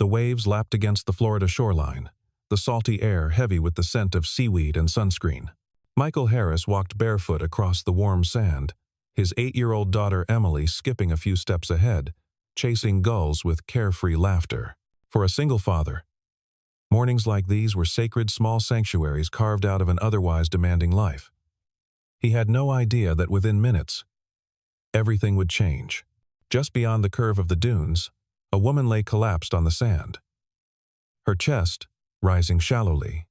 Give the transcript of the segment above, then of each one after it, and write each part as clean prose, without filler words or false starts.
The waves lapped against the Florida shoreline, the salty air heavy with the scent of seaweed and sunscreen. Michael Harris walked barefoot across the warm sand, his 8-year-old daughter Emily skipping a few steps ahead, chasing gulls with carefree laughter. For a single father, mornings like these were sacred small sanctuaries carved out of an otherwise demanding life. He had no idea that within minutes, everything would change. Just beyond the curve of the dunes, a woman lay collapsed on the sand, her chest rising shallowly,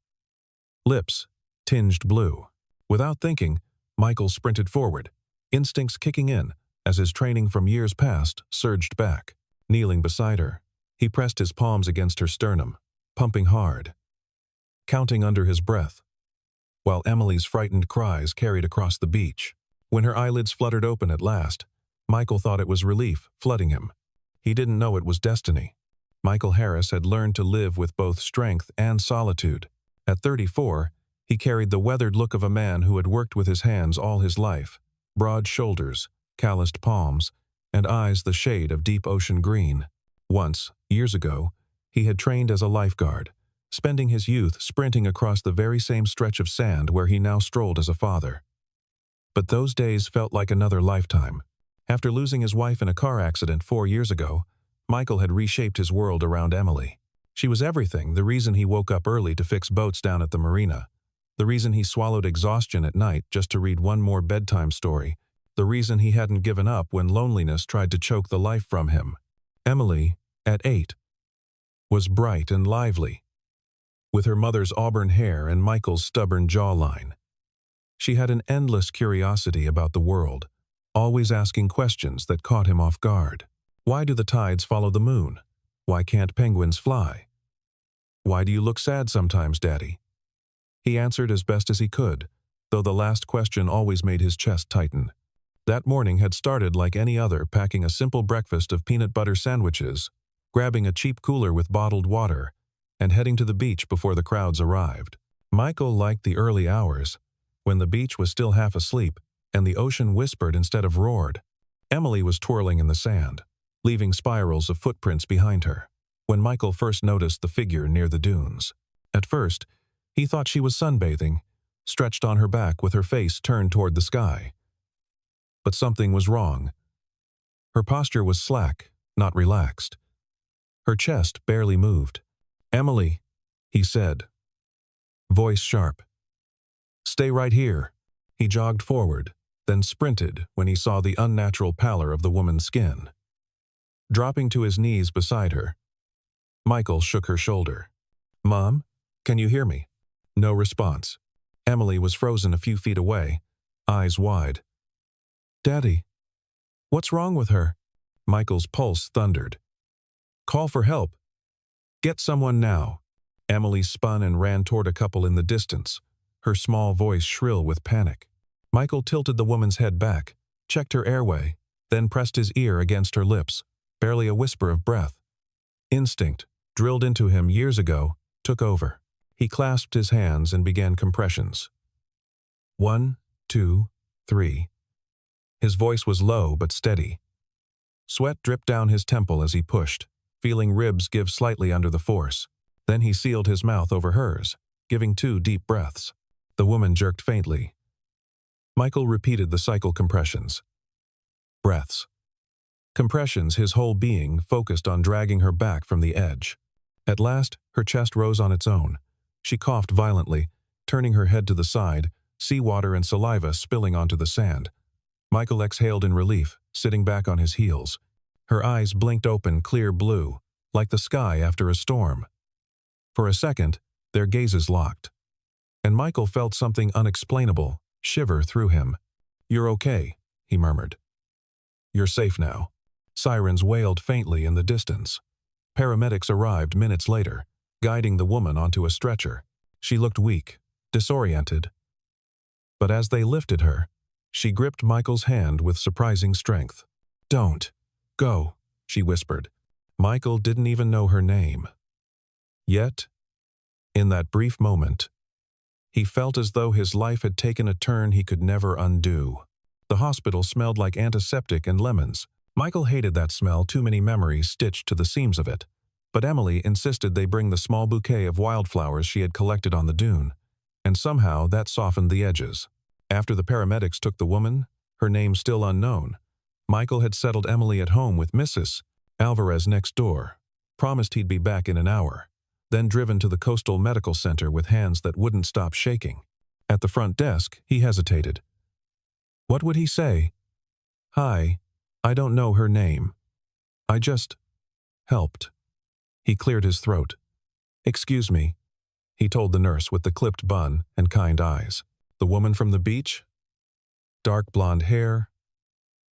lips tinged blue. Without thinking, Michael sprinted forward, instincts kicking in as his training from years past surged back. Kneeling beside her, he pressed his palms against her sternum, pumping hard, counting under his breath, while Emily's frightened cries carried across the beach. When her eyelids fluttered open at last, Michael thought it was relief flooding him. He didn't know it was destiny. Michael Harris had learned to live with both strength and solitude. At 34, he carried the weathered look of a man who had worked with his hands all his life, broad shoulders, calloused palms, and eyes the shade of deep ocean green. Once, years ago, he had trained as a lifeguard, spending his youth sprinting across the very same stretch of sand where he now strolled as a father. But those days felt like another lifetime. After losing his wife in a car accident 4 years ago, Michael had reshaped his world around Emily. She was everything, the reason he woke up early to fix boats down at the marina, the reason he swallowed exhaustion at night just to read one more bedtime story, the reason he hadn't given up when loneliness tried to choke the life from him. Emily, at 8, was bright and lively, with her mother's auburn hair and Michael's stubborn jawline. She had an endless curiosity about the world, always asking questions that caught him off guard. Why do the tides follow the moon? Why can't penguins fly? Why do you look sad sometimes, Daddy? He answered as best as he could, though the last question always made his chest tighten. That morning had started like any other, packing a simple breakfast of peanut butter sandwiches, grabbing a cheap cooler with bottled water, and heading to the beach before the crowds arrived. Michael liked the early hours, when the beach was still half asleep and the ocean whispered instead of roared. Emily was twirling in the sand, leaving spirals of footprints behind her, when Michael first noticed the figure near the dunes. At first, he thought she was sunbathing, stretched on her back with her face turned toward the sky. But something was wrong. Her posture was slack, not relaxed. Her chest barely moved. "Emily," he said, voice sharp. "Stay right here." He jogged forward, then sprinted when he saw the unnatural pallor of the woman's skin. Dropping to his knees beside her, Michael shook her shoulder. "Mom, can you hear me?" No response. Emily was frozen a few feet away, eyes wide. "Daddy, what's wrong with her?" Michael's pulse thundered. "Call for help. Get someone now." Emily spun and ran toward a couple in the distance, her small voice shrill with panic. Michael tilted the woman's head back, checked her airway, then pressed his ear against her lips, barely a whisper of breath. Instinct, drilled into him years ago, took over. He clasped his hands and began compressions. 1, 2, 3. His voice was low but steady. Sweat dripped down his temple as he pushed, feeling ribs give slightly under the force. Then he sealed his mouth over hers, giving 2 deep breaths. The woman jerked faintly. Michael repeated the cycle compressions. Breaths. Compressions, his whole being focused on dragging her back from the edge. At last, her chest rose on its own. She coughed violently, turning her head to the side, seawater and saliva spilling onto the sand. Michael exhaled in relief, sitting back on his heels. Her eyes blinked open, clear blue, like the sky after a storm. For a second, their gazes locked, and Michael felt something unexplainable shiver through him. "You're okay," he murmured. "You're safe now." Sirens wailed faintly in the distance. Paramedics arrived minutes later, guiding the woman onto a stretcher. She looked weak, disoriented. But as they lifted her, she gripped Michael's hand with surprising strength. "Don't go," she whispered. Michael didn't even know her name. Yet, in that brief moment, he felt as though his life had taken a turn he could never undo. The hospital smelled like antiseptic and lemons. Michael hated that smell, too many memories stitched to the seams of it. But Emily insisted they bring the small bouquet of wildflowers she had collected on the dune, and somehow that softened the edges. After the paramedics took the woman, her name still unknown, Michael had settled Emily at home with Mrs. Alvarez next door, promised he'd be back in an hour, then driven to the Coastal Medical Center with hands that wouldn't stop shaking. At the front desk, he hesitated. What would he say? Hi, I don't know her name. I just helped. He cleared his throat. Excuse me, he told the nurse with the clipped bun and kind eyes. The woman from the beach? Dark blonde hair?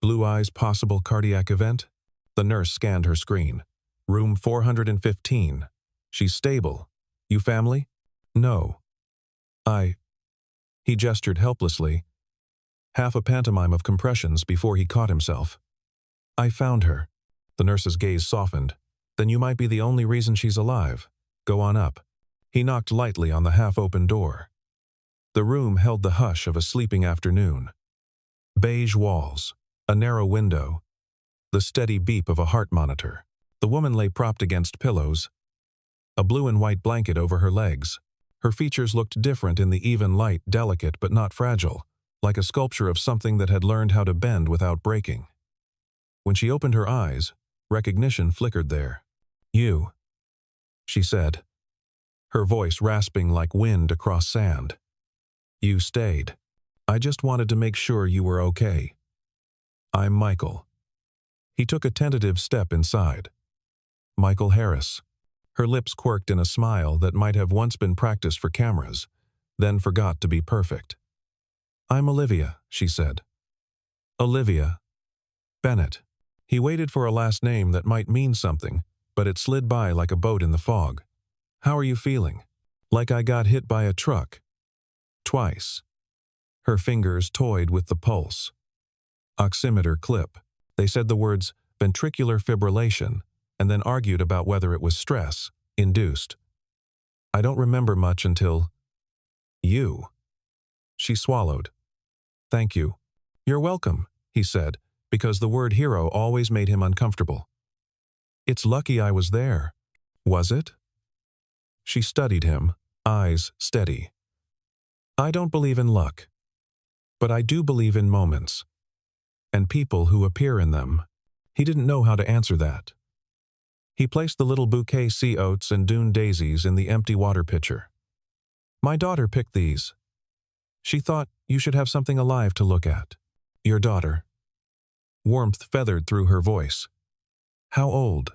Blue eyes, possible cardiac event? The nurse scanned her screen. Room 415. She's stable. You family? No. He gestured helplessly. Half a pantomime of compressions before he caught himself. I found her. The nurse's gaze softened. Then you might be the only reason she's alive. Go on up. He knocked lightly on the half-open door. The room held the hush of a sleeping afternoon. Beige walls, a narrow window, the steady beep of a heart monitor. The woman lay propped against pillows, a blue and white blanket over her legs. Her features looked different in the even light, delicate but not fragile, like a sculpture of something that had learned how to bend without breaking. When she opened her eyes, recognition flickered there. You, she said, her voice rasping like wind across sand. You stayed. I just wanted to make sure you were okay. I'm Michael. He took a tentative step inside. Michael Harris. Her lips quirked in a smile that might have once been practiced for cameras, then forgot to be perfect. I'm Olivia, she said. Olivia. Bennett. He waited for a last name that might mean something, but it slid by like a boat in the fog. How are you feeling? Like I got hit by a truck. Twice. Her fingers toyed with the pulse. Oximeter clip. They said the words ventricular fibrillation, and then argued about whether it was stress induced. I don't remember much until... You. She swallowed. Thank you. You're welcome, he said, because the word hero always made him uncomfortable. It's lucky I was there. Was it? She studied him, eyes steady. I don't believe in luck. But I do believe in moments. And people who appear in them. He didn't know how to answer that. He placed the little bouquet sea oats and dune daisies in the empty water pitcher. My daughter picked these. She thought you should have something alive to look at. Your daughter. Warmth feathered through her voice. How old?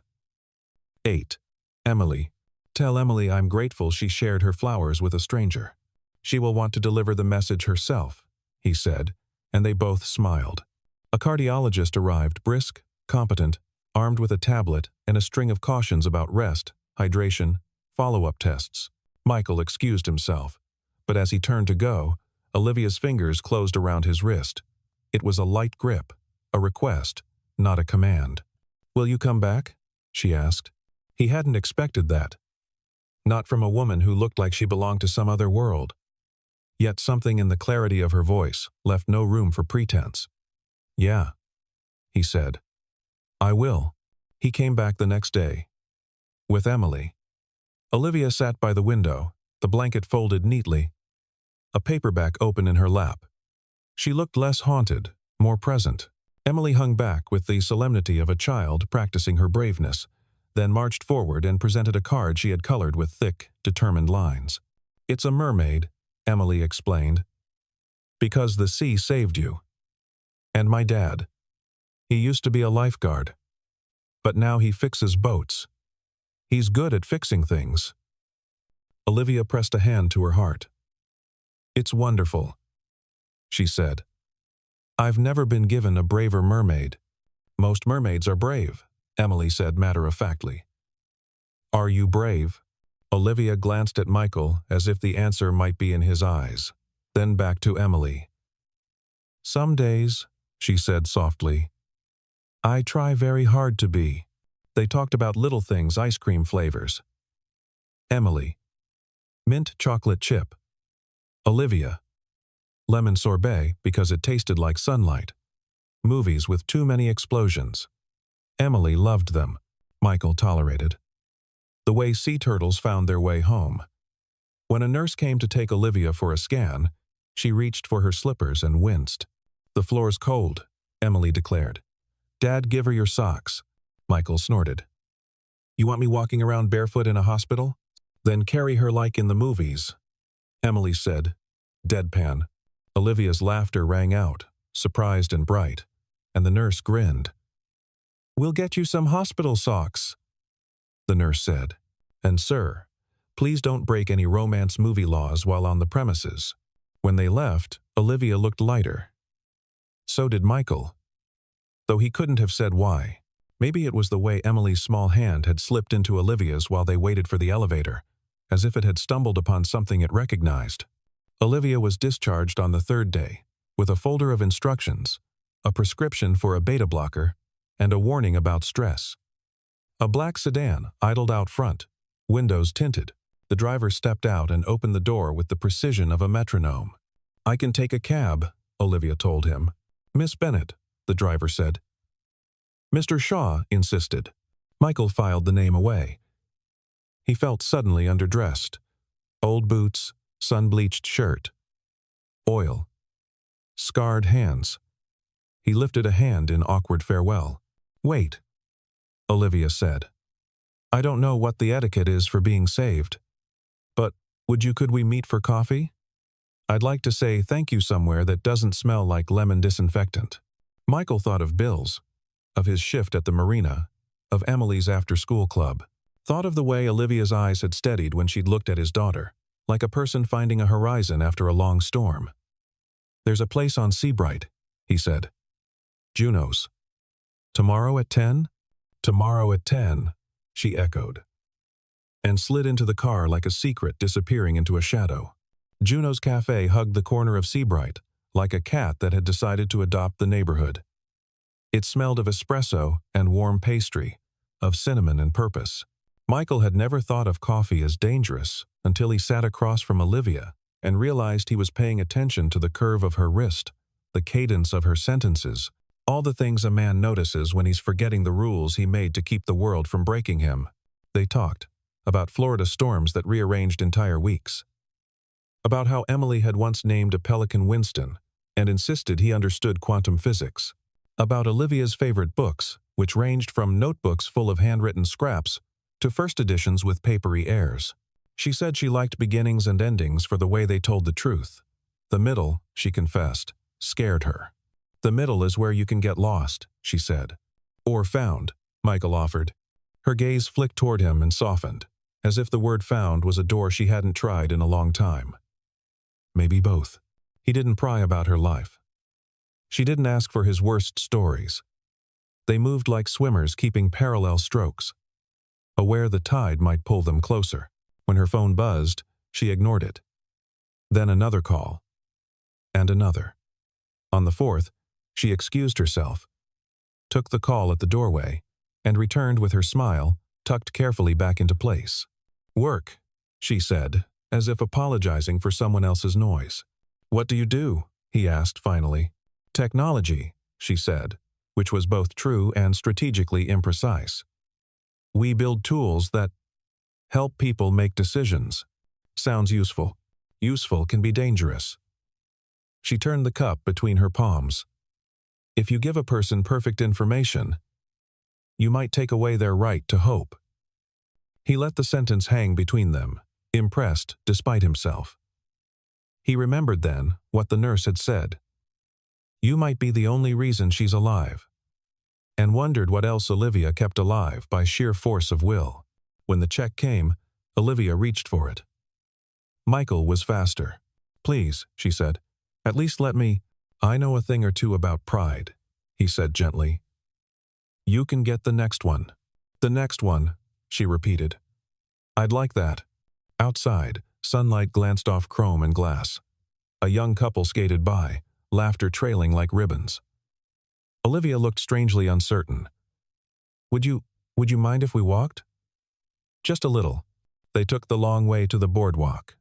8. Emily. Tell Emily I'm grateful she shared her flowers with a stranger. She will want to deliver the message herself, he said, and they both smiled. A cardiologist arrived, brisk, competent, armed with a tablet and a string of cautions about rest, hydration, follow-up tests. Michael excused himself, but as he turned to go, Olivia's fingers closed around his wrist. It was a light grip, a request, not a command. Will you come back? She asked. He hadn't expected that. Not from a woman who looked like she belonged to some other world. Yet something in the clarity of her voice left no room for pretense. Yeah, he said. I will. He came back the next day. With Emily. Olivia sat by the window, the blanket folded neatly, a paperback open in her lap. She looked less haunted, more present. Emily hung back with the solemnity of a child practicing her braveness, then marched forward and presented a card she had colored with thick, determined lines. It's a mermaid, Emily explained. Because the sea saved you. And my dad. He used to be a lifeguard. But now he fixes boats. He's good at fixing things. Olivia pressed a hand to her heart. It's wonderful, she said. I've never been given a braver mermaid. Most mermaids are brave, Emily said matter-of-factly. Are you brave? Olivia glanced at Michael as if the answer might be in his eyes, then back to Emily. Some days, she said softly. I try very hard to be. They talked about little things, ice cream flavors. Emily. Mint chocolate chip. Olivia. Lemon sorbet because it tasted like sunlight. Movies with too many explosions. Emily loved them. Michael tolerated. the way sea turtles found their way home. When a nurse came to take Olivia for a scan, she reached for her slippers and winced. "The floor's cold," Emily declared. "Dad, give her your socks." Michael snorted. "You want me walking around barefoot in a hospital? Then carry her like in the movies," Emily said, deadpan. Olivia's laughter rang out, surprised and bright, and the nurse grinned. "We'll get you some hospital socks," the nurse said. "And sir, please don't break any romance movie laws while on the premises." When they left, Olivia looked lighter. So did Michael, though he couldn't have said why. Maybe it was the way Emily's small hand had slipped into Olivia's while they waited for the elevator, as if it had stumbled upon something it recognized. Olivia was discharged on the third day, with a folder of instructions, a prescription for a beta blocker, and a warning about stress. A black sedan idled out front, windows tinted. The driver stepped out and opened the door with the precision of a metronome. "I can take a cab," Olivia told him. "Miss Bennett," the driver said. "Mr. Shaw insisted." Michael filed the name away. He felt suddenly underdressed. Old boots, sun-bleached shirt. Oil. Scarred hands. He lifted a hand in awkward farewell. "Wait," Olivia said. "I don't know what the etiquette is for being saved. But could we meet for coffee? I'd like to say thank you somewhere that doesn't smell like lemon disinfectant." Michael thought of Bill's, of his shift at the marina, of Emily's after-school club. Thought of the way Olivia's eyes had steadied when she'd looked at his daughter, like a person finding a horizon after a long storm. "There's a place on Seabright," he said. "Juno's. Tomorrow at 10? "Tomorrow at 10, she echoed, and slid into the car like a secret disappearing into a shadow. Juno's Cafe hugged the corner of Seabright, like a cat that had decided to adopt the neighborhood. It smelled of espresso and warm pastry, of cinnamon and purpose. Michael had never thought of coffee as dangerous until he sat across from Olivia and realized he was paying attention to the curve of her wrist, the cadence of her sentences, all the things a man notices when he's forgetting the rules he made to keep the world from breaking him. They talked about Florida storms that rearranged entire weeks, about how Emily had once named a pelican Winston and insisted he understood quantum physics, about Olivia's favorite books, which ranged from notebooks full of handwritten scraps to first editions with papery airs. She said she liked beginnings and endings for the way they told the truth. The middle, she confessed, scared her. "The middle is where you can get lost," she said. "Or found," Michael offered. Her gaze flicked toward him and softened, as if the word found was a door she hadn't tried in a long time. Maybe both. He didn't pry about her life. She didn't ask for his worst stories. They moved like swimmers keeping parallel strokes, aware the tide might pull them closer. When her phone buzzed, she ignored it. Then another call. And another. On the fourth, she excused herself, took the call at the doorway, and returned with her smile tucked carefully back into place. "Work," she said, as if apologizing for someone else's noise. "What do you do?" he asked finally. "Technology," she said, which was both true and strategically imprecise. "We build tools that help people make decisions." Sounds useful. Useful can be dangerous. She turned the cup between her palms. If you give a person perfect information, you might take away their right to hope. He let the sentence hang between them, impressed despite himself. He remembered then what the nurse had said. You might be the only reason she's alive. And wondered what else Olivia kept alive by sheer force of will. When the check came, Olivia reached for it. Michael was faster. "Please," she said, "at least let me—" "I know a thing or two about pride," he said gently. "You can get the next one." "The next one," she repeated. "I'd like that." Outside, sunlight glanced off chrome and glass. A young couple skated by, laughter trailing like ribbons. Olivia looked strangely uncertain. Would you mind if we walked?" "Just a little." They took the long way to the boardwalk.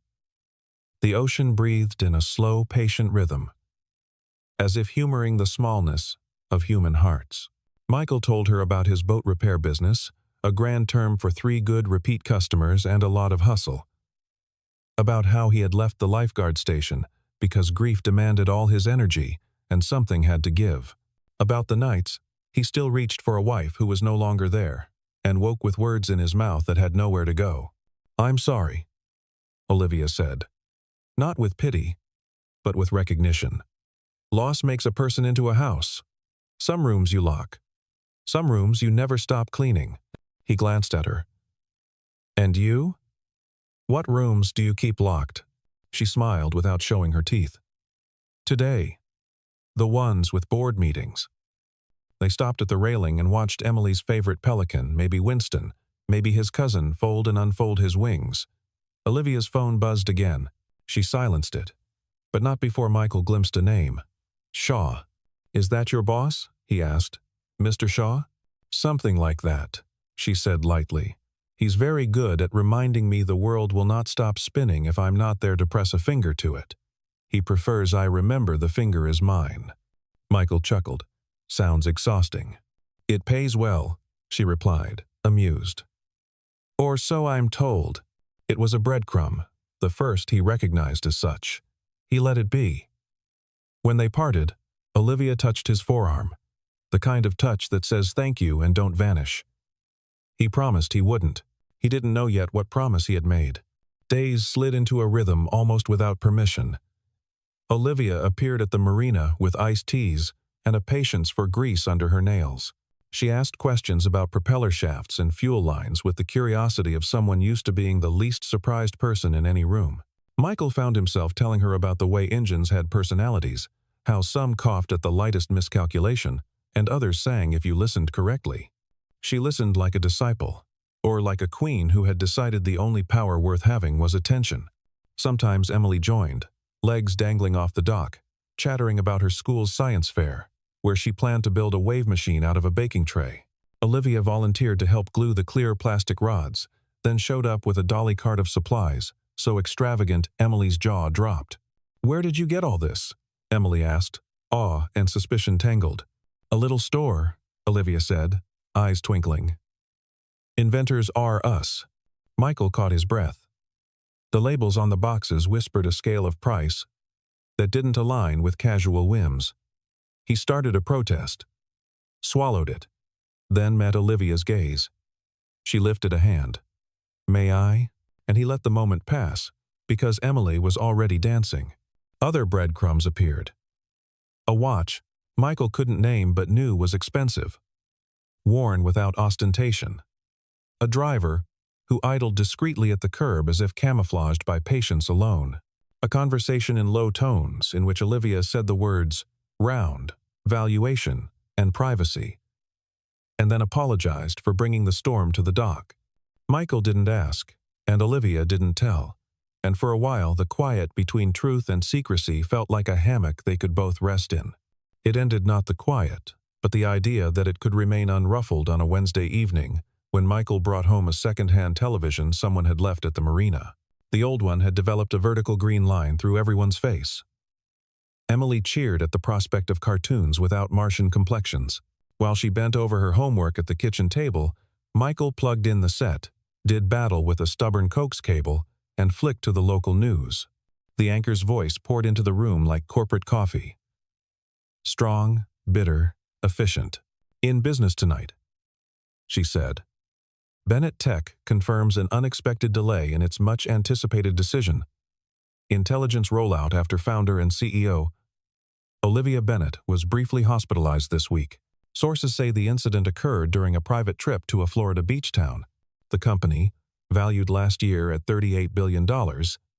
The ocean breathed in a slow, patient rhythm, as if humoring the smallness of human hearts. Michael told her about his boat repair business, a grand term for 3 good repeat customers and a lot of hustle. About how he had left the lifeguard station because grief demanded all his energy and something had to give. About the nights he still reached for a wife who was no longer there and woke with words in his mouth that had nowhere to go. "I'm sorry," Olivia said. Not with pity, but with recognition. Loss makes a person into a house. Some rooms you lock. Some rooms you never stop cleaning. He glanced at her. "And you? What rooms do you keep locked?" She smiled without showing her teeth. "Today. The ones with board meetings." They stopped at the railing and watched Emily's favorite pelican, maybe Winston, maybe his cousin, fold and unfold his wings. Olivia's phone buzzed again. She silenced it, but not before Michael glimpsed a name. "Shaw. Is that your boss?" he asked. "Mr. Shaw?" "Something like that," she said lightly. "He's very good at reminding me the world will not stop spinning if I'm not there to press a finger to it. He prefers I remember the finger is mine." Michael chuckled. "Sounds exhausting." "It pays well," she replied, amused. "Or so I'm told." It was a breadcrumb, the first he recognized as such. He let it be. When they parted, Olivia touched his forearm, the kind of touch that says thank you and don't vanish. He promised he wouldn't. He didn't know yet what promise he had made. Days slid into a rhythm almost without permission. Olivia appeared at the marina with iced teas and a patience for grease under her nails. She asked questions about propeller shafts and fuel lines with the curiosity of someone used to being the least surprised person in any room. Michael found himself telling her about the way engines had personalities, how some coughed at the lightest miscalculation, and others sang if you listened correctly. She listened like a disciple, or like a queen who had decided the only power worth having was attention. Sometimes Emily joined, legs dangling off the dock, chattering about her school's science fair, where she planned to build a wave machine out of a baking tray. Olivia volunteered to help glue the clear plastic rods, then showed up with a dolly cart of supplies, so extravagant Emily's jaw dropped. "Where did you get all this?" Emily asked, awe and suspicion tangled. "A little store," Olivia said, eyes twinkling. "Inventors are us." Michael caught his breath. The labels on the boxes whispered a scale of price that didn't align with casual whims. He started a protest, swallowed it, then met Olivia's gaze. She lifted a hand. "May I?" And he let the moment pass, because Emily was already dancing. Other breadcrumbs appeared. A watch Michael couldn't name but knew was expensive, worn without ostentation. A driver who idled discreetly at the curb as if camouflaged by patience alone. A conversation in low tones in which Olivia said the words round, valuation, and privacy, and then apologized for bringing the storm to the dock. Michael didn't ask, and Olivia didn't tell, and for a while the quiet between truth and secrecy felt like a hammock they could both rest in. It ended not the quiet, but the idea that it could remain unruffled on a Wednesday evening when Michael brought home a second-hand television someone had left at the marina. The old one had developed a vertical green line through everyone's face. Emily cheered at the prospect of cartoons without Martian complexions. While she bent over her homework at the kitchen table, Michael plugged in the set, did battle with a stubborn coax cable, and flicked to the local news. The anchor's voice poured into the room like corporate coffee. Strong, bitter, efficient. "In business tonight," she said. "Bennett Tech confirms an unexpected delay in its much-anticipated decision. Intelligence rollout after founder and CEO Olivia Bennett was briefly hospitalized this week. Sources say the incident occurred during a private trip to a Florida beach town. The company, valued last year at $38 billion,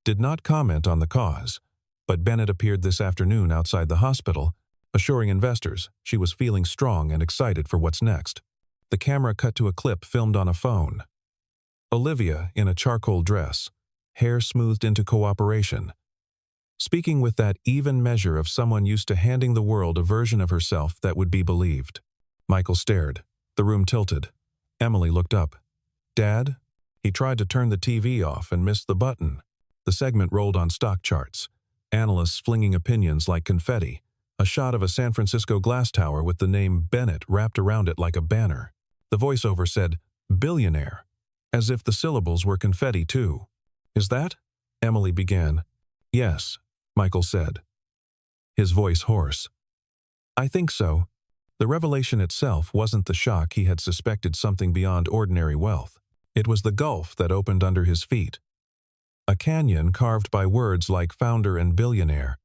did not comment on the cause, but Bennett appeared this afternoon outside the hospital, assuring investors she was feeling strong and excited for what's next. The camera cut to a clip filmed on a phone. Olivia in a charcoal dress, hair smoothed into cooperation, speaking with that even measure of someone used to handing the world a version of herself that would be believed. Michael stared. The room tilted. Emily looked up. "Dad?" He tried to turn the TV off and missed the button. The segment rolled on stock charts, analysts flinging opinions like confetti, a shot of a San Francisco glass tower with the name Bennett wrapped around it like a banner. The voiceover said, Billionaire. As if the syllables were confetti too. Is that? Emily began. Yes, Michael said, his voice hoarse. I think so. The revelation itself wasn't the shock he had suspected something beyond ordinary wealth. It was the gulf that opened under his feet. A canyon carved by words like founder and billionaire,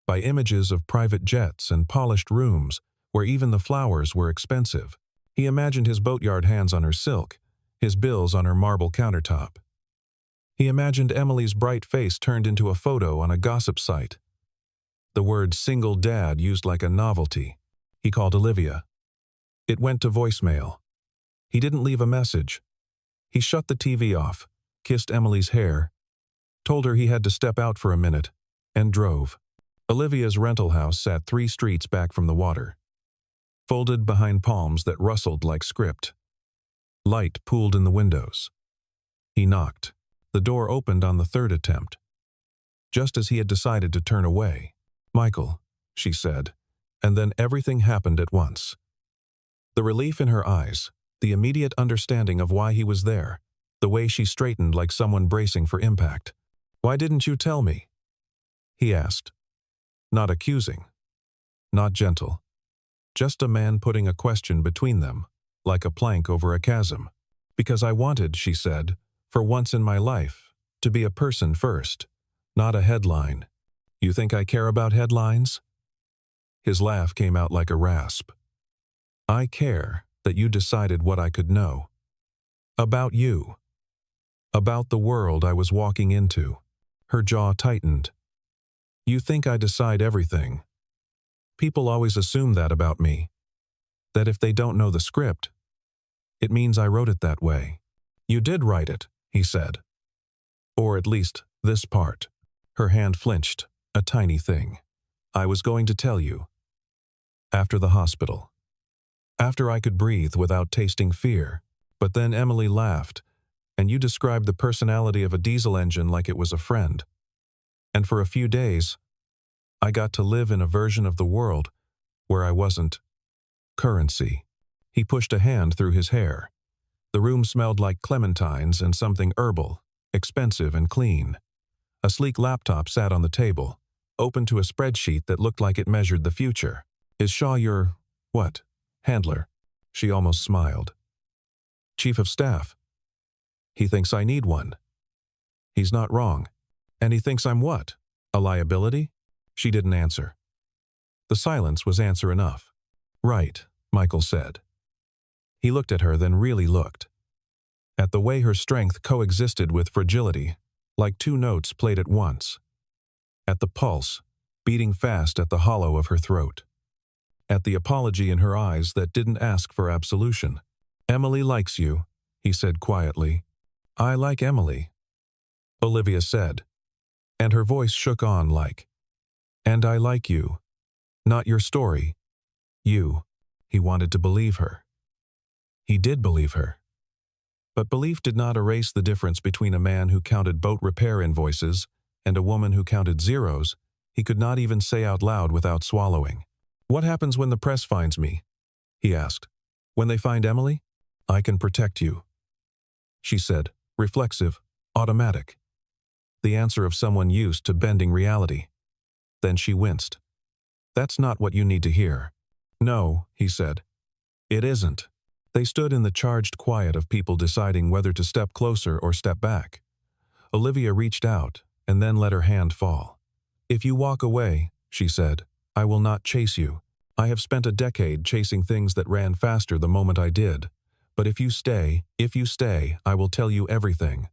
by images of private jets and polished rooms where even the flowers were expensive. He imagined his boatyard hands on her silk, his bills on her marble countertop. He imagined Emily's bright face turned into a photo on a gossip site. The word single dad used like a novelty. He called Olivia. It went to voicemail. He didn't leave a message. He shut the TV off, kissed Emily's hair, told her he had to step out for a minute, and drove. Olivia's rental house sat 3 streets back from the water, folded behind palms that rustled like script. Light pooled in the windows. He knocked. The door opened on the 3rd attempt. Just as he had decided to turn away. Michael, she said, and then everything happened at once. The relief in her eyes, the immediate understanding of why he was there, the way she straightened like someone bracing for impact. Why didn't you tell me? He asked. Not accusing. Not gentle. Just a man putting a question between them, like a plank over a chasm. Because I wanted, she said, for once in my life, to be a person first, not a headline. You think I care about headlines? His laugh came out like a rasp. I care that you decided what I could know. About you. About the world I was walking into. Her jaw tightened. You think I decide everything. People always assume that about me. That if they don't know the script, it means I wrote it that way. You did write it, he said. Or at least this part. Her hand flinched, a tiny thing. I was going to tell you. After the hospital. After I could breathe without tasting fear. But then Emily laughed, and you described the personality of a diesel engine like it was a friend. And for a few days, I got to live in a version of the world where I wasn't currency. He pushed a hand through his hair. The room smelled like clementines and something herbal, expensive and clean. A sleek laptop sat on the table, open to a spreadsheet that looked like it measured the future. Is Shaw your, what, handler? She almost smiled. Chief of staff. He thinks I need one. He's not wrong. And he thinks I'm what? A liability? She didn't answer. The silence was answer enough. Right, Michael said. He looked at her, then really looked. At the way her strength coexisted with fragility, like 2 notes played at once. At the pulse, beating fast at the hollow of her throat. At the apology in her eyes that didn't ask for absolution. Emily likes you, he said quietly. I like Emily, Olivia said. And her voice shook on like, and I like you. Not your story. You. He wanted to believe her. He did believe her. But belief did not erase the difference between a man who counted boat repair invoices and a woman who counted zeros. He could not even say out loud without swallowing. What happens when the press finds me? He asked. When they find Emily? I can protect you. She said, reflexive, automatic. The answer of someone used to bending reality. Then she winced. That's not what you need to hear. No, he said. It isn't. They stood in the charged quiet of people deciding whether to step closer or step back. Olivia reached out and then let her hand fall. If you walk away, she said, I will not chase you. I have spent a decade chasing things that ran faster the moment I did. But if you stay, I will tell you everything.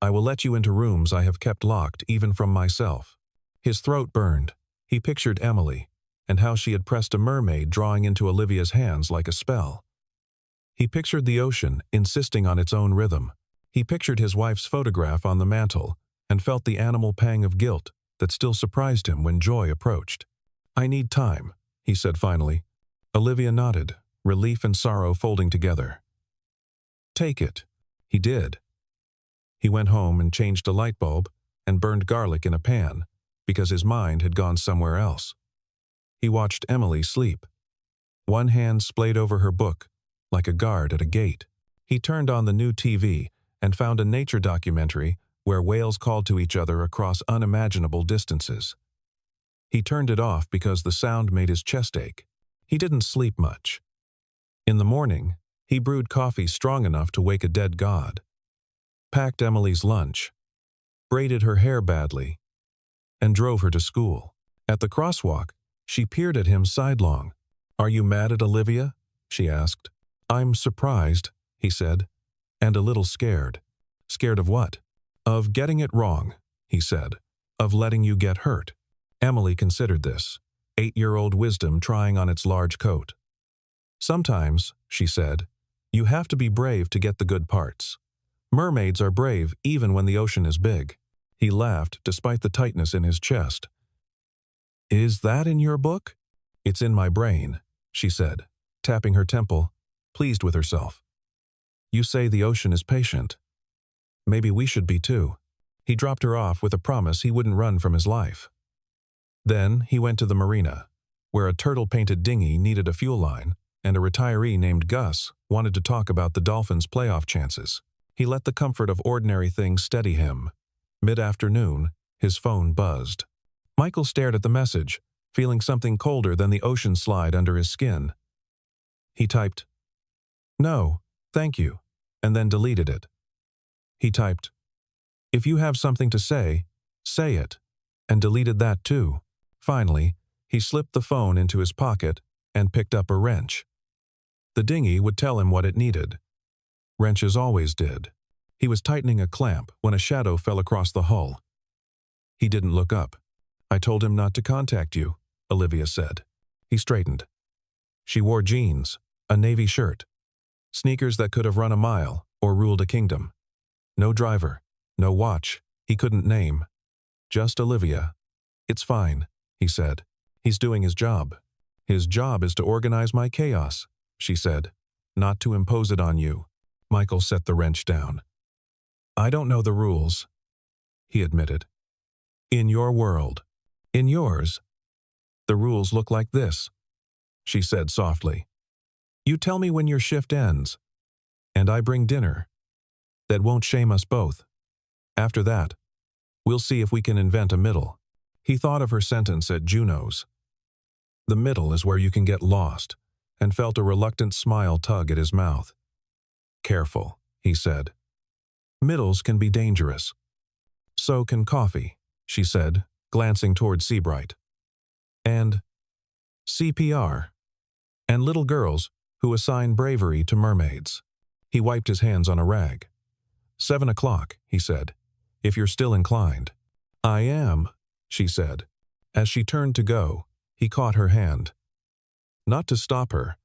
I will let you into rooms I have kept locked even from myself. His throat burned. He pictured Emily, and how she had pressed a mermaid drawing into Olivia's hands like a spell. He pictured the ocean, insisting on its own rhythm. He pictured his wife's photograph on the mantel, and felt the animal pang of guilt that still surprised him when joy approached. I need time, he said finally. Olivia nodded, relief and sorrow folding together. Take it. He did. He went home and changed a light bulb and burned garlic in a pan, because his mind had gone somewhere else. He watched Emily sleep. One hand splayed over her book, like a guard at a gate. He turned on the new TV and found a nature documentary where whales called to each other across unimaginable distances. He turned it off because the sound made his chest ache. He didn't sleep much. In the morning, he brewed coffee strong enough to wake a dead god, packed Emily's lunch, braided her hair badly, and drove her to school. At the crosswalk, she peered at him sidelong. "Are you mad at Olivia?" she asked. "I'm surprised," he said, "and a little scared." "Scared of what?" "Of getting it wrong," he said. "Of letting you get hurt." Emily considered this, 8-year-old wisdom trying on its large coat. "Sometimes," she said, "you have to be brave to get the good parts. Mermaids are brave even when the ocean is big." He laughed despite the tightness in his chest. "Is that in your book?" "It's in my brain," she said, tapping her temple, pleased with herself. "You say the ocean is patient. Maybe we should be too." He dropped her off with a promise he wouldn't run from his life. Then he went to the marina, where a turtle-painted dinghy needed a fuel line, and a retiree named Gus wanted to talk about the Dolphins' playoff chances. He let the comfort of ordinary things steady him. Mid-afternoon, his phone buzzed. Michael stared at the message, feeling something colder than the ocean slide under his skin. He typed, "No, thank you," and then deleted it. He typed, "If you have something to say it," and deleted that too. Finally, he slipped the phone into his pocket and picked up a wrench. The dinghy would tell him what it needed. Wrenches always did. He was tightening a clamp when a shadow fell across the hull. He didn't look up. "I told him not to contact you," Olivia said. He straightened. She wore jeans, a navy shirt, sneakers that could have run a mile or ruled a kingdom. No driver, no watch, he couldn't name. Just Olivia. "It's fine," he said. "He's doing his job." "His job is to organize my chaos," she said, "not to impose it on you." Michael set the wrench down. "I don't know the rules," he admitted. "In your world. In yours, the rules look like this," she said softly. "You tell me when your shift ends, and I bring dinner. That won't shame us both. After that, we'll see if we can invent a middle." He thought of her sentence at Juno's. "The middle is where you can get lost," and felt a reluctant smile tug at his mouth. "Careful," he said. "Middles can be dangerous." "So can coffee," she said, glancing toward Seabright. "And CPR. And little girls who assign bravery to mermaids." He wiped his hands on a rag. 7 o'clock, he said, "if you're still inclined." "I am," she said. As she turned to go, he caught her hand. Not to stop her,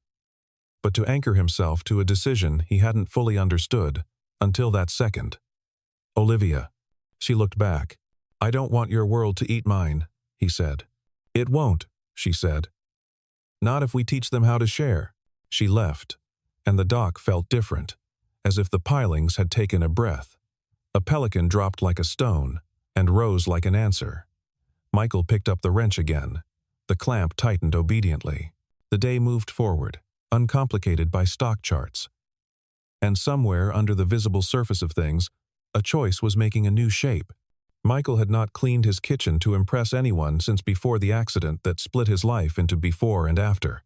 but to anchor himself to a decision he hadn't fully understood until that second. "Olivia." She looked back. "I don't want your world to eat mine," he said. "It won't," she said. "Not if we teach them how to share." She left, and the dock felt different, as if the pilings had taken a breath. A pelican dropped like a stone and rose like an answer. Michael picked up the wrench again. The clamp tightened obediently. The day moved forward, uncomplicated by stock charts. And somewhere under the visible surface of things, a choice was making a new shape. Michael had not cleaned his kitchen to impress anyone since before the accident that split his life into before and after.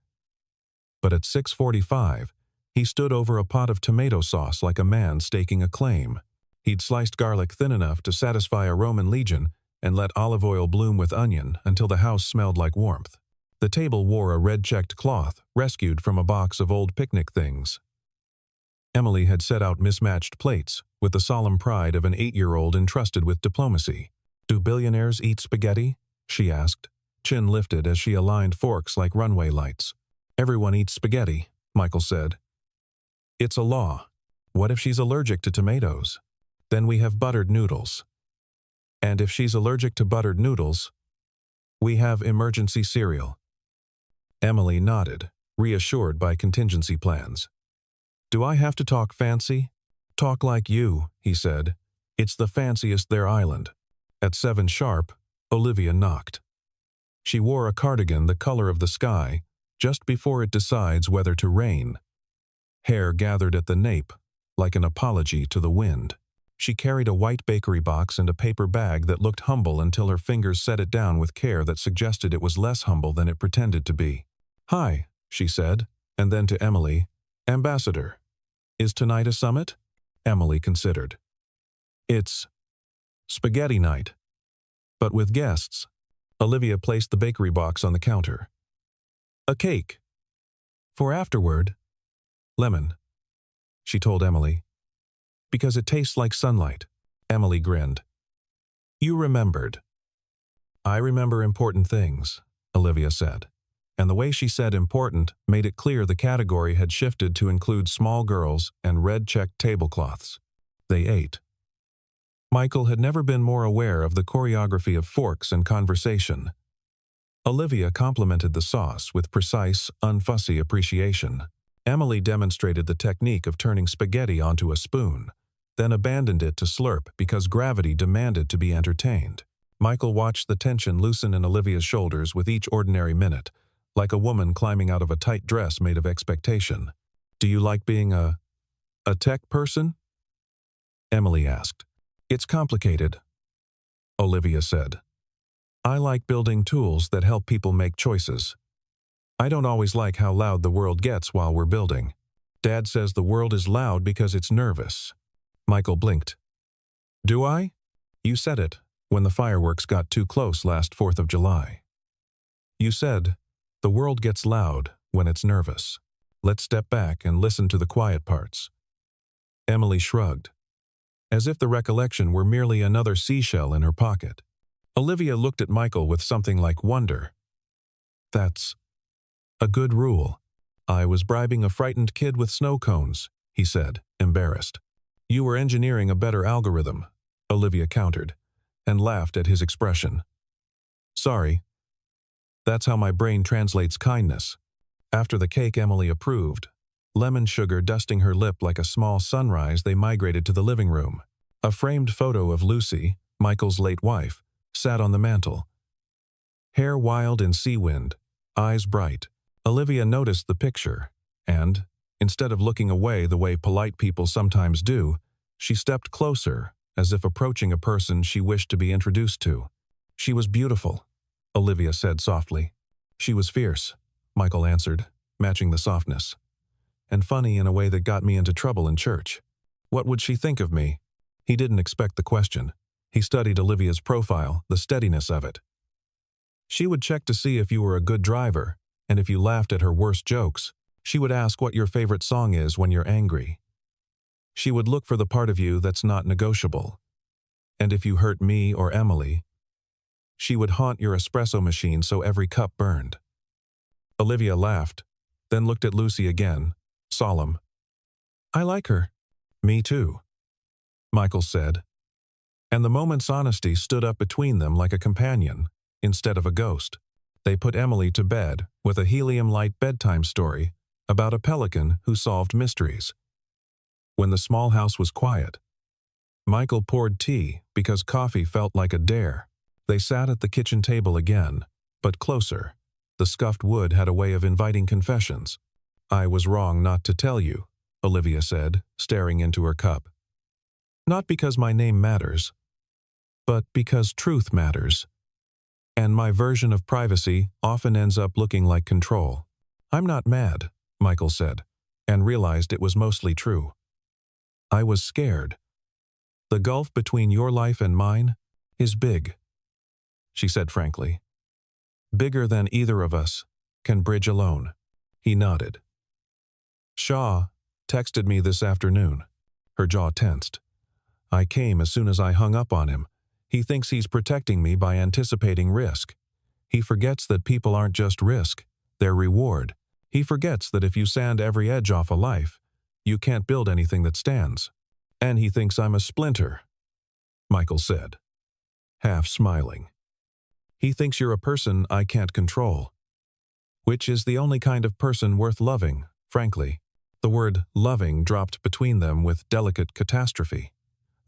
But at 6:45, he stood over a pot of tomato sauce like a man staking a claim. He'd sliced garlic thin enough to satisfy a Roman legion and let olive oil bloom with onion until the house smelled like warmth. The table wore a red-checked cloth rescued from a box of old picnic things. Emily had set out mismatched plates with the solemn pride of an 8-year-old entrusted with diplomacy. "Do billionaires eat spaghetti?" she asked, chin lifted as she aligned forks like runway lights. "Everyone eats spaghetti," Michael said. "It's a law. What if she's allergic to tomatoes? Then we have buttered noodles. And if she's allergic to buttered noodles, we have emergency cereal." Emily nodded, reassured by contingency plans. "Do I have to talk fancy?" "Talk like you," he said. "It's the fanciest their island." At 7 sharp, Olivia knocked. She wore a cardigan the color of the sky just before it decides whether to rain. Hair gathered at the nape, like an apology to the wind. She carried a white bakery box and a paper bag that looked humble until her fingers set it down with care that suggested it was less humble than it pretended to be. "Hi," she said, and then to Emily, "Ambassador, is tonight a summit?" Emily considered. "It's spaghetti night, but with guests." Olivia placed the bakery box on the counter. "A cake. For afterward. Lemon," she told Emily. "Because it tastes like sunlight." Emily grinned. "You remembered." "I remember important things," Olivia said. And the way she said important made it clear the category had shifted to include small girls and red-checked tablecloths. They ate. Michael had never been more aware of the choreography of forks and conversation. Olivia complimented the sauce with precise, unfussy appreciation. Emily demonstrated the technique of turning spaghetti onto a spoon, then abandoned it to slurp because gravity demanded to be entertained. Michael watched the tension loosen in Olivia's shoulders with each ordinary minute, like a woman climbing out of a tight dress made of expectation. "Do you like being a tech person?" Emily asked. "It's complicated," Olivia said. "I like building tools that help people make choices. I don't always like how loud the world gets while we're building. Dad says the world is loud because it's nervous." Michael blinked. "Do I? You said it when the fireworks got too close last 4th of July. You said, the world gets loud when it's nervous. Let's step back and listen to the quiet parts." Emily shrugged, as if the recollection were merely another seashell in her pocket. Olivia looked at Michael with something like wonder. "That's a good rule. I was bribing a frightened kid with snow cones," he said, embarrassed. "You were engineering a better algorithm," Olivia countered, and laughed at his expression. "Sorry. That's how my brain translates kindness." After the cake Emily approved, lemon sugar dusting her lip like a small sunrise, they migrated to the living room. A framed photo of Lucy, Michael's late wife, sat on the mantel. Hair wild in sea wind, eyes bright. Olivia noticed the picture, and, instead of looking away the way polite people sometimes do, she stepped closer, as if approaching a person she wished to be introduced to. "She was beautiful," Olivia said softly. "She was fierce," Michael answered, matching the softness. "And funny in a way that got me into trouble in church. What would she think of me?" He didn't expect the question. He studied Olivia's profile, the steadiness of it. She would check to see if you were a good driver, and if you laughed at her worst jokes, she would ask what your favorite song is when you're angry. She would look for the part of you that's not negotiable. And if you hurt me or Emily, she would haunt your espresso machine so every cup burned. Olivia laughed, then looked at Lucy again, solemn. "I like her." "Me too," Michael said. And the moment's honesty stood up between them like a companion, instead of a ghost. They put Emily to bed with a helium-light bedtime story about a pelican who solved mysteries. When the small house was quiet, Michael poured tea because coffee felt like a dare. They sat at the kitchen table again, but closer. The scuffed wood had a way of inviting confessions. "I was wrong not to tell you," Olivia said, staring into her cup. "Not because my name matters, but because truth matters. And my version of privacy often ends up looking like control." "I'm not mad," Michael said, and realized it was mostly true. "I was scared. The gulf between your life and mine is big," she said frankly. "Bigger than either of us can bridge alone." He nodded. "Shaw texted me this afternoon." Her jaw tensed. "I came as soon as I hung up on him. He thinks he's protecting me by anticipating risk. He forgets that people aren't just risk, they're reward. He forgets that if you sand every edge off a life, you can't build anything that stands. And he thinks I'm a splinter," Michael said, half smiling. "He thinks you're a person I can't control. Which is the only kind of person worth loving, frankly." The word loving dropped between them with delicate catastrophe.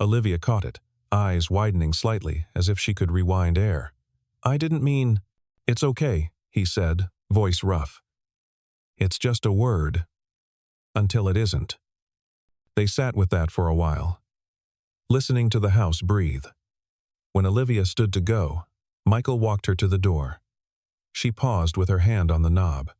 Olivia caught it, eyes widening slightly as if she could rewind air. "I didn't mean—" "It's okay," he said, voice rough. "It's just a word. Until it isn't." They sat with that for a while, listening to the house breathe. When Olivia stood to go, Michael walked her to the door. She paused with her hand on the knob,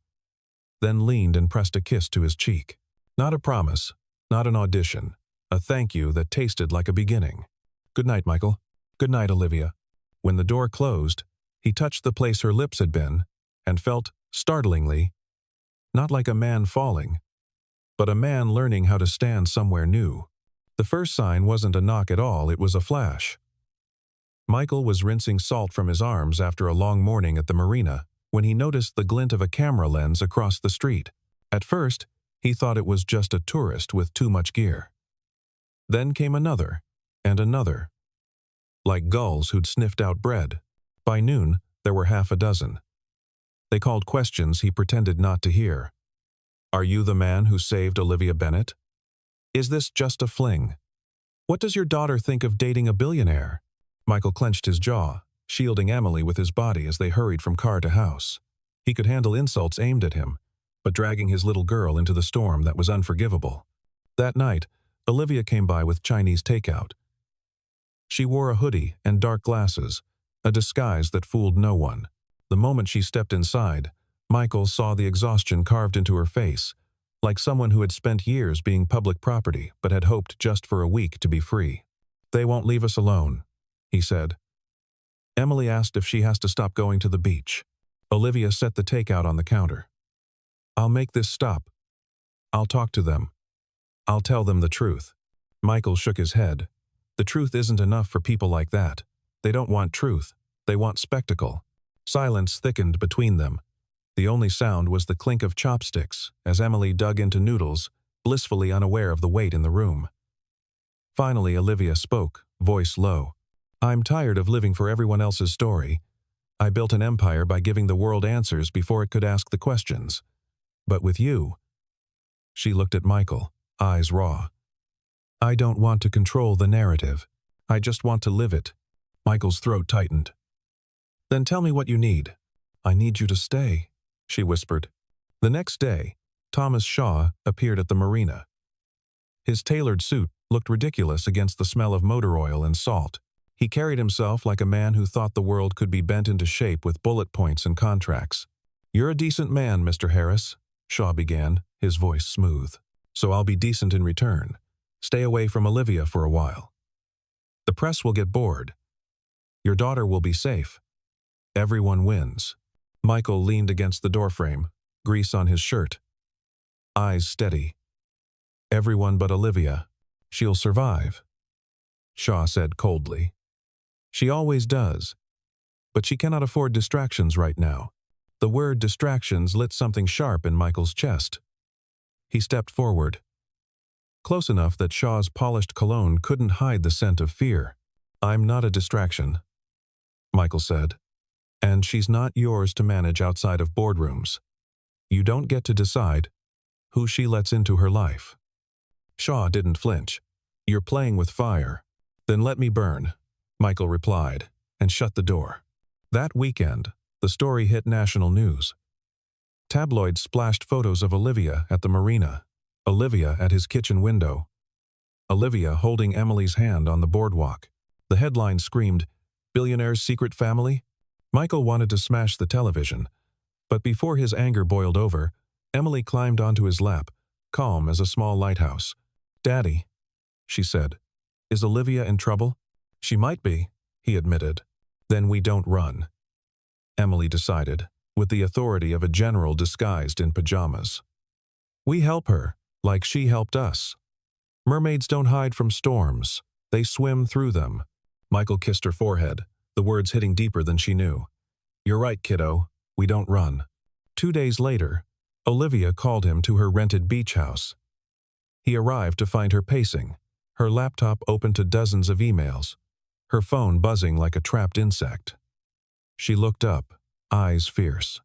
then leaned and pressed a kiss to his cheek. Not a promise, not an audition, a thank you that tasted like a beginning. "Good night, Michael." "Good night, Olivia." When the door closed, he touched the place her lips had been, and felt, startlingly, not like a man falling, but a man learning how to stand somewhere new. The first sign wasn't a knock at all, it was a flash. Michael was rinsing salt from his arms after a long morning at the marina when he noticed the glint of a camera lens across the street. At first, he thought it was just a tourist with too much gear. Then came another, and another, like gulls who'd sniffed out bread. By noon, there were half a dozen. They called questions he pretended not to hear. "Are you the man who saved Olivia Bennett? Is this just a fling? What does your daughter think of dating a billionaire?" Michael clenched his jaw, shielding Emily with his body as they hurried from car to house. He could handle insults aimed at him, but dragging his little girl into the storm, that was unforgivable. That night, Olivia came by with Chinese takeout. She wore a hoodie and dark glasses, a disguise that fooled no one. The moment she stepped inside, Michael saw the exhaustion carved into her face, like someone who had spent years being public property but had hoped just for a week to be free. "They won't leave us alone," he said. Emily asked if she has to stop going to the beach. Olivia set the takeout on the counter. "I'll make this stop. I'll talk to them. I'll tell them the truth." Michael shook his head. The truth isn't enough for people like that. They don't want truth. They want spectacle. Silence thickened between them. The only sound was the clink of chopsticks as Emily dug into noodles, blissfully unaware of the weight in the room. Finally, Olivia spoke, voice low. "I'm tired of living for everyone else's story. I built an empire by giving the world answers before it could ask the questions. But with you..." She looked at Michael, eyes raw. "I don't want to control the narrative. I just want to live it." Michael's throat tightened. "Then tell me what you need." "I need you to stay," she whispered. The next day, Thomas Shaw appeared at the marina. His tailored suit looked ridiculous against the smell of motor oil and salt. He carried himself like a man who thought the world could be bent into shape with bullet points and contracts. "You're a decent man, Mr. Harris," Shaw began, his voice smooth. "So I'll be decent in return. Stay away from Olivia for a while. The press will get bored. Your daughter will be safe. Everyone wins." Michael leaned against the doorframe, grease on his shirt. Eyes steady. "Everyone but Olivia. She'll survive," Shaw said coldly. "She always does. But she cannot afford distractions right now." The word distractions lit something sharp in Michael's chest. He stepped forward, close enough that Shaw's polished cologne couldn't hide the scent of fear. "I'm not a distraction," Michael said. "And she's not yours to manage outside of boardrooms. You don't get to decide who she lets into her life." Shaw didn't flinch. "You're playing with fire." "Then let me burn," Michael replied, and shut the door. That weekend, the story hit national news. Tabloids splashed photos of Olivia at the marina, Olivia at his kitchen window, Olivia holding Emily's hand on the boardwalk. The headline screamed, "Billionaire's secret family?" Michael wanted to smash the television, but before his anger boiled over, Emily climbed onto his lap, calm as a small lighthouse. "Daddy," she said, "is Olivia in trouble?" "She might be," he admitted. "Then we don't run," Emily decided, with the authority of a general disguised in pajamas. "We help her, like she helped us. Mermaids don't hide from storms. They swim through them." Michael kissed her forehead, the words hitting deeper than she knew. "You're right, kiddo. We don't run." 2 days later, Olivia called him to her rented beach house. He arrived to find her pacing, her laptop open to dozens of emails, her phone buzzing like a trapped insect. She looked up, eyes fierce.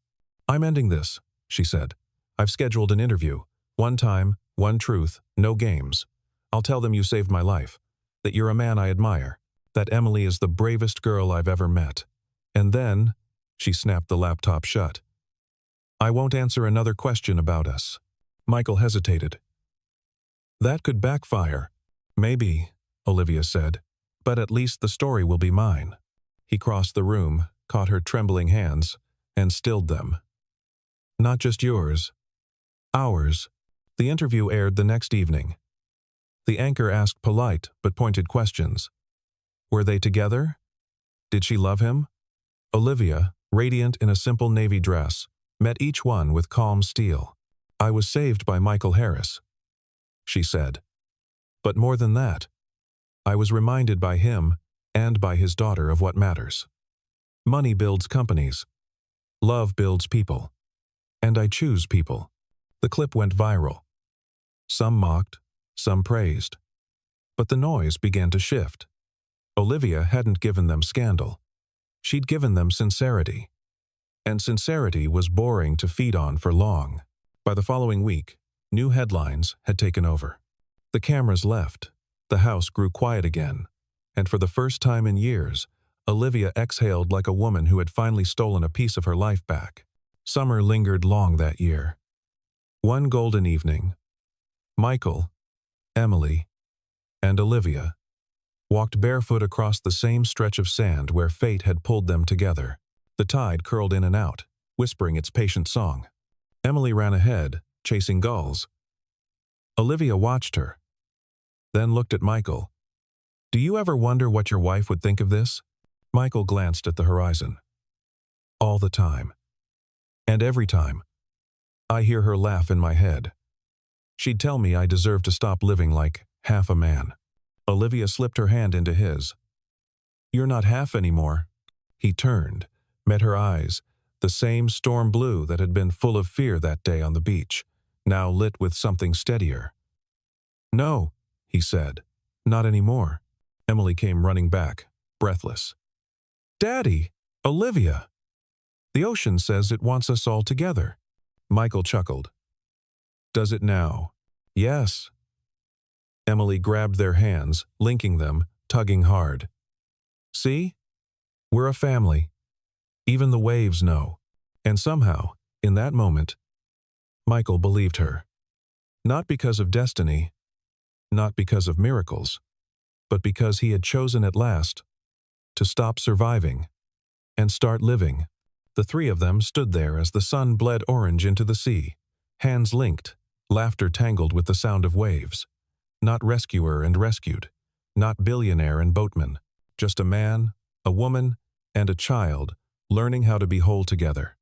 "I'm ending this," she said. "I've scheduled an interview. One time, one truth, no games. I'll tell them you saved my life, that you're a man I admire, that Emily is the bravest girl I've ever met. And then," she snapped the laptop shut, "I won't answer another question about us." Michael hesitated. That could backfire. Maybe, Olivia said, but at least the story will be mine. He crossed the room, caught her trembling hands, and stilled them. Not just yours. Ours. The interview aired the next evening. The anchor asked polite but pointed questions. Were they together? Did she love him? Olivia, radiant in a simple navy dress, met each one with calm steel. I was saved by Michael Harris, she said. But more than that, I was reminded by him and by his daughter of what matters. Money builds companies. Love builds people. And I choose people. The clip went viral. Some mocked, some praised. But the noise began to shift. Olivia hadn't given them scandal. She'd given them sincerity. And sincerity was boring to feed on for long. By the following week, new headlines had taken over. The cameras left. The house grew quiet again. And for the first time in years, Olivia exhaled like a woman who had finally stolen a piece of her life back. Summer lingered long that year. One golden evening, Michael, Emily, and Olivia walked barefoot across the same stretch of sand where fate had pulled them together. The tide curled in and out, whispering its patient song. Emily ran ahead, chasing gulls. Olivia watched her, then looked at Michael. Do you ever wonder what your wife would think of this? Michael glanced at the horizon. All the time. And every time, I hear her laugh in my head. She'd tell me I deserve to stop living like half a man. Olivia slipped her hand into his. You're not half anymore. He turned, met her eyes, the same storm blue that had been full of fear that day on the beach, now lit with something steadier. No, he said, not anymore. Emily came running back, breathless. Daddy, Olivia. The ocean says it wants us all together. Michael chuckled. Does it now? Yes. Emily grabbed their hands, linking them, tugging hard. See? We're a family. Even the waves know. And somehow, in that moment, Michael believed her. Not because of destiny, not because of miracles, but because he had chosen at last to stop surviving and start living. The three of them stood there as the sun bled orange into the sea, hands linked, laughter tangled with the sound of waves. Not rescuer and rescued, not billionaire and boatman, just a man, a woman, and a child learning how to be whole together.